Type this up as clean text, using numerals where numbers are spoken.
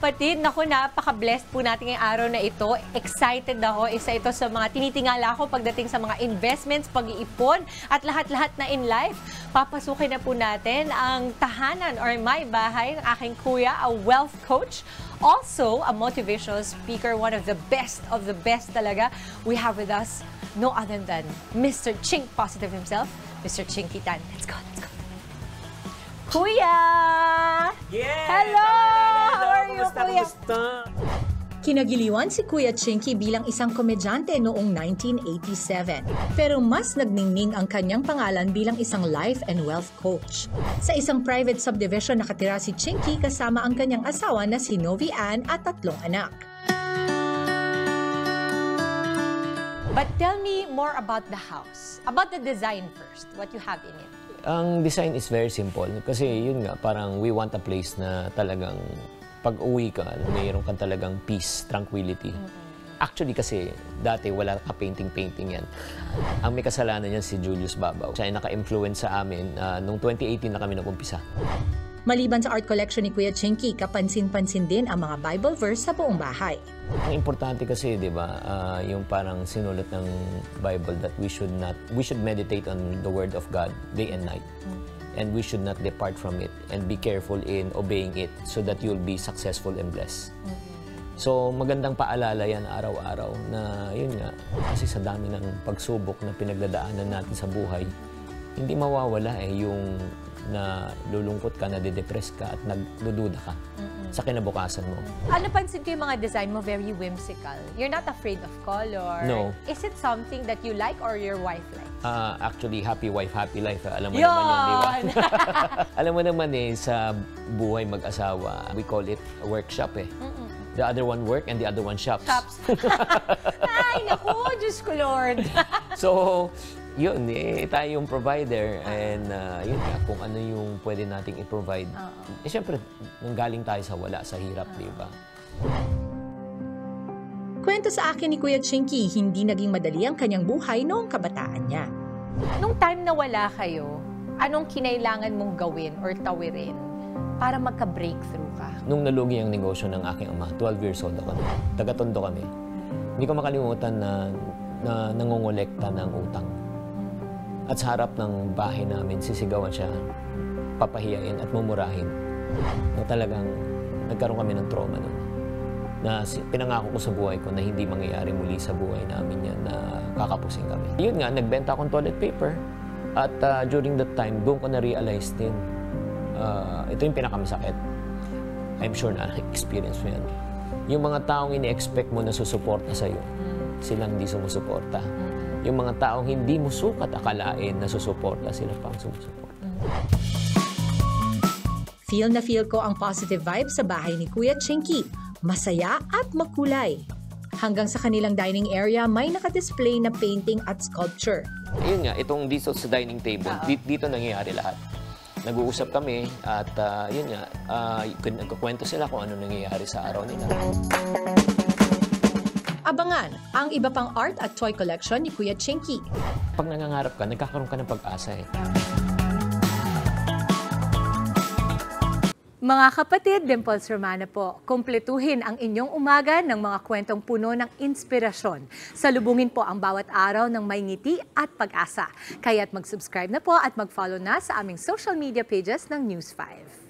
kapatid, naku, napaka-blessed po natin ngayong araw na ito. Excited ako. Isa ito sa mga tinitingala ko pagdating sa mga investments, pag-iipon, at lahat-lahat na in life. Papasukin na po natin ang tahanan or my bahay ng aking kuya, a wealth coach. Also, a motivational speaker, one of the best talaga. We have with us no other than Mr. Chink Positive himself, Mr. Chinky Tan. Let's go, let's go. Kuya! Yes! Hello! How are you, Kuya? Kinagiliwan si Kuya Chinky bilang isang komedyante noong 1987. Pero mas nagningning ang kanyang pangalan bilang isang life and wealth coach. Sa isang private subdivision nakatira si Chinky kasama ang kanyang asawa na si Novi Ann at 3 anak. But tell me more about the house. About the design first. What you have in it. Ang design is very simple. Kasi yun nga, parang we want a place na talagang pag uwi ka, mayroon kang talagang peace, tranquility. Actually kasi, dati wala ka painting yan. Ang may kasalanan niyan si Julius Babaw. Siya ay naka-influence sa amin noong 2018 na kami nag-umpisa. Maliban sa art collection ni Kuya Chinky, kapansin-pansin din ang mga Bible verse sa buong bahay. Ang importante kasi, di ba, yung parang sinulat ng Bible that we should meditate on the Word of God day and night. And we should not depart from it and be careful in obeying it so that you'll be successful and blessed. So, magandang paalala yan araw-araw na yun nga, kasi sa dami ng pagsubok na pinagdadaanan natin sa buhay, hindi mawawala yung na lulungkot ka, nade-depress ka at nagdududa ka sa kinabukasan mo. Ano pansin ko yung mga design mo, very whimsical. You're not afraid of color. No. Is it something that you like or your wife likes? Actually, happy wife, happy life. Alam mo naman yun, di ba? Alam mo naman sa buhay mag-asawa, we call it a workshop eh. The other one work and the other one shops. Shops. Ay, naku, Diyos ko Lord. So, yun, tayo yung provider and yun nga, kung ano yung pwede nating i-provide. Siyempre, nanggaling tayo sa wala, sa hirap, di ba? Kwento sa akin ni Kuya Chinky, hindi naging madali ang kanyang buhay noong kabataan niya. Nung time na wala kayo, anong kinailangan mong gawin or tawirin para magka-breakthrough ka? Nung nalugi ang negosyo ng aking ama, 12 years old ako, taga-Tondo kami. Hindi ko makalimutan na nangongolekta ng utang. At sa harap ng bahay namin, sisigawan siya, papahiyain at mumurahin. Na talagang nagkaroon kami ng trauma nun. Na pinangako ko sa buhay ko na hindi mangyayari muli sa buhay namin yan na kakapusin kami. Yun nga, nagbenta akong toilet paper. At during that time, doon ko na-realize din, ito yung pinakamasakit. I'm sure na experience mo yan. Yung mga taong ini-expect mo na susuporta sa'yo, silang hindi sumusuporta. Yung mga taong hindi mo sukat akalain na susuporta, sila pang sumusuporta. Feel na feel ko ang positive vibe sa bahay ni Kuya Chinky. Masaya at makulay. Hanggang sa kanilang dining area, may nakadisplay na painting at sculpture. Ayun nga, itong dito sa dining table, dito nangyayari lahat. Nag-uusap kami at yun nga, nagkukwento sila kung ano nangyayari sa araw nila. Abangan ang iba pang art at toy collection ni Kuya Chinky. Pag nangangarap ka, nagkakaroon ka ng pag-asa eh. Mga kapatid, Dimples Romana po, kumpletuhin ang inyong umaga ng mga kwentong puno ng inspirasyon. Salubungin po ang bawat araw ng may ngiti at pag-asa. Kaya't mag-subscribe na po at mag-follow na sa aming social media pages ng News 5.